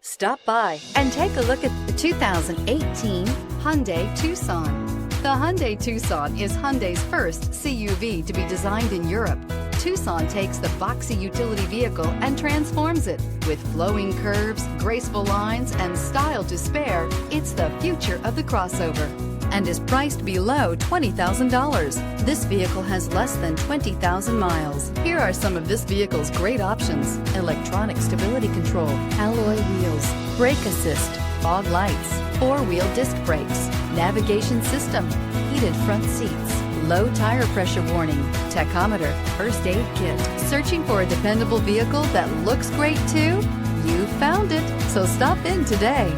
Stop by and take a look at the 2018 Hyundai Tucson. The Hyundai Tucson is Hyundai's first CUV to be designed in Europe. Tucson takes the boxy utility vehicle and transforms it. With flowing curves, graceful lines, and style to spare, it's the future of the crossover and is priced below $20,000. This vehicle has less than 20,000 miles. Here are some of this vehicle's great options: electronic stability control, alloy wheels, brake assist, fog lights, four-wheel disc brakes, navigation system, heated front seats, low tire pressure warning, tachometer, first aid kit. Searching for a dependable vehicle that looks great too? You found it, so stop in today.